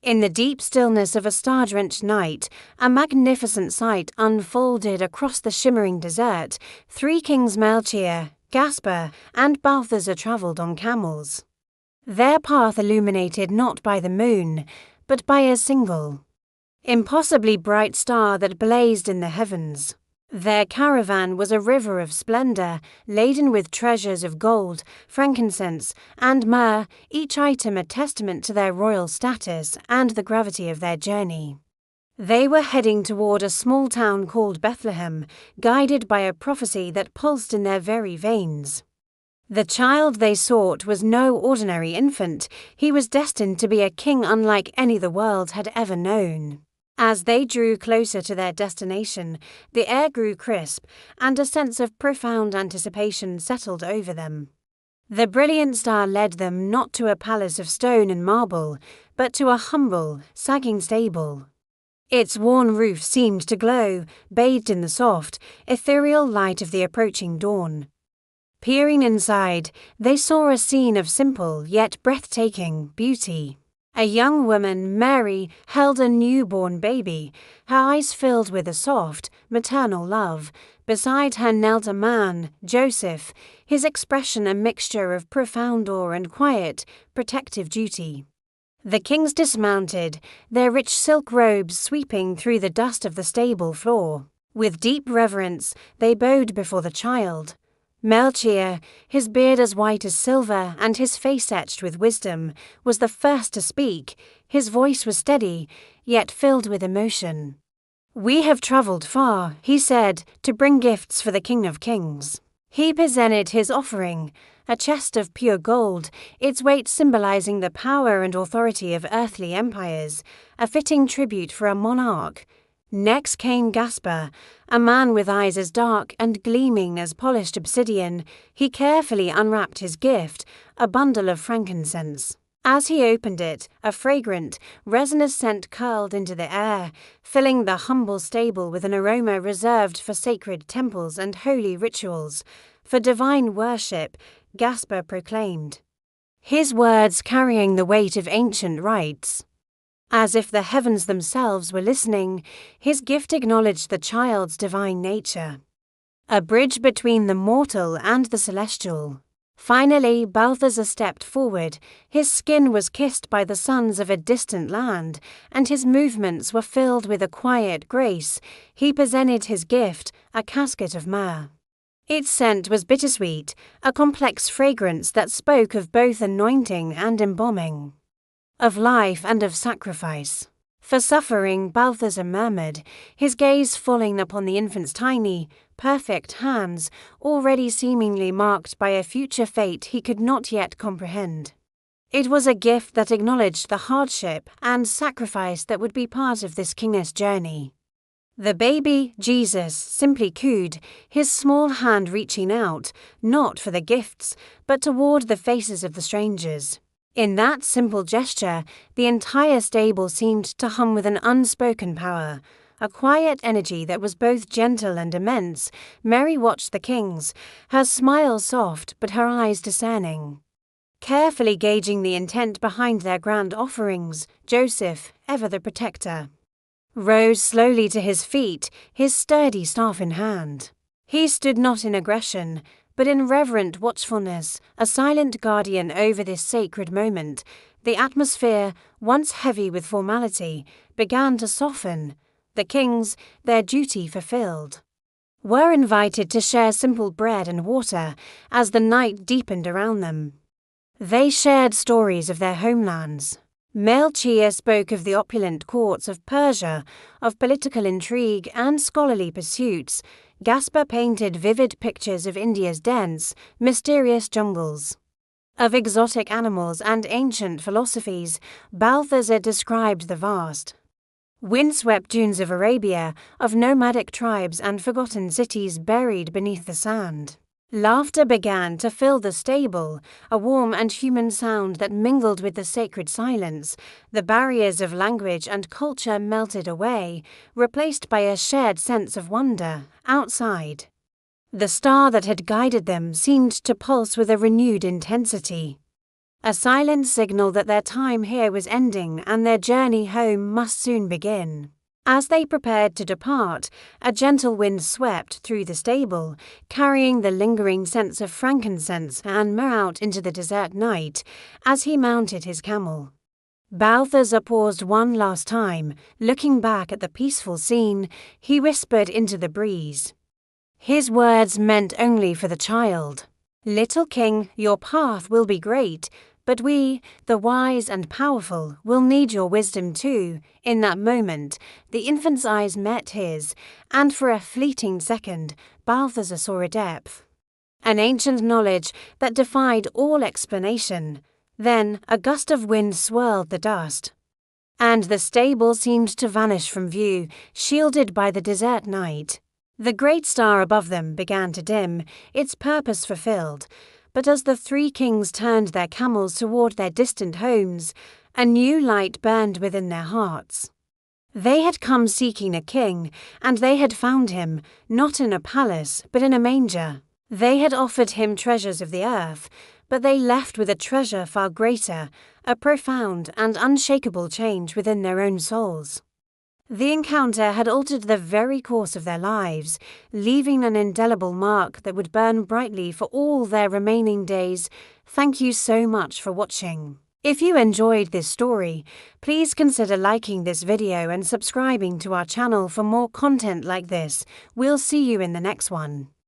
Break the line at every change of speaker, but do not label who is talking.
In the deep stillness of a star-drenched night, a magnificent sight unfolded across the shimmering desert. 3 kings, Melchior, Gaspar, and Balthazar, travelled on camels. Their path illuminated not by the moon, but by a single, impossibly bright star that blazed in the heavens. Their caravan was a river of splendor, laden with treasures of gold, frankincense, and myrrh, each item a testament to their royal status and the gravity of their journey. They were heading toward a small town called Bethlehem, guided by a prophecy that pulsed in their very veins. The child they sought was no ordinary infant. He was destined to be a king unlike any the world had ever known. As they drew closer to their destination, the air grew crisp, and a sense of profound anticipation settled over them. The brilliant star led them not to a palace of stone and marble, but to a humble, sagging stable. Its worn roof seemed to glow, bathed in the soft, ethereal light of the approaching dawn. Peering inside, they saw a scene of simple yet breathtaking beauty. A young woman, Mary, held a newborn baby, her eyes filled with a soft, maternal love. Beside her knelt a man, Joseph, his expression a mixture of profound awe and quiet, protective duty. The kings dismounted, their rich silk robes sweeping through the dust of the stable floor. With deep reverence, they bowed before the child. Melchior, his beard as white as silver and his face etched with wisdom, was the first to speak. His voice was steady, yet filled with emotion. "We have travelled far," he said, "to bring gifts for the King of Kings." He presented his offering, a chest of pure gold, its weight symbolizing the power and authority of earthly empires, a fitting tribute for a monarch. Next came Gaspar, a man with eyes as dark and gleaming as polished obsidian. He carefully unwrapped his gift, a bundle of frankincense. As he opened it, a fragrant, resinous scent curled into the air, filling the humble stable with an aroma reserved for sacred temples and holy rituals. For divine worship, Gaspar proclaimed, his words carrying the weight of ancient rites. As if the heavens themselves were listening, his gift acknowledged the child's divine nature, a bridge between the mortal and the celestial. Finally, Balthazar stepped forward. His skin was kissed by the suns of a distant land, and his movements were filled with a quiet grace. He presented his gift, a casket of myrrh. Its scent was bittersweet, a complex fragrance that spoke of both anointing and embalming, of life and of sacrifice. For suffering, Balthazar murmured, his gaze falling upon the infant's tiny, perfect hands, already seemingly marked by a future fate he could not yet comprehend. It was a gift that acknowledged the hardship and sacrifice that would be part of this kingless journey. The baby, Jesus, simply cooed, his small hand reaching out, not for the gifts, but toward the faces of the strangers. In that simple gesture, the entire stable seemed to hum with an unspoken power, a quiet energy that was both gentle and immense. Mary watched the kings, her smile soft but her eyes discerning. Carefully gauging the intent behind their grand offerings, Joseph, ever the protector, rose slowly to his feet, his sturdy staff in hand. He stood not in aggression, but in reverent watchfulness, a silent guardian over this sacred moment. The atmosphere, once heavy with formality, began to soften. The kings, their duty fulfilled, were invited to share simple bread and water as the night deepened around them. They shared stories of their homelands. Melchior spoke of the opulent courts of Persia, of political intrigue and scholarly pursuits. Gaspar painted vivid pictures of India's dense, mysterious jungles, of exotic animals and ancient philosophies. Balthazar described the vast, windswept dunes of Arabia, of nomadic tribes and forgotten cities buried beneath the sand. Laughter began to fill the stable, a warm and human sound that mingled with the sacred silence. The barriers of language and culture melted away, replaced by a shared sense of wonder. Outside, the star that had guided them seemed to pulse with a renewed intensity. a silent signal that their time here was ending and their journey home must soon begin. As they prepared to depart, a gentle wind swept through the stable, carrying the lingering scents of frankincense and myrrh out into the desert night as he mounted his camel. Balthazar paused one last time, looking back at the peaceful scene. He whispered into the breeze. His words meant only for the child. "Little king, your path will be great, but we, the wise and powerful, will need your wisdom too." In that moment, the infant's eyes met his, and for a fleeting second, Balthazar saw a depth, an ancient knowledge that defied all explanation. Then a gust of wind swirled the dust, and the stable seemed to vanish from view, shielded by the desert night. The great star above them began to dim, its purpose fulfilled. But as the three kings turned their camels toward their distant homes, a new light burned within their hearts. They had come seeking a king, and they had found him, not in a palace, but in a manger. They had offered him treasures of the earth, but they left with a treasure far greater, a profound and unshakable change within their own souls. The encounter had altered the very course of their lives, leaving an indelible mark that would burn brightly for all their remaining days. Thank you so much for watching. If you enjoyed this story, please consider liking this video and subscribing to our channel for more content like this. We'll see you in the next one.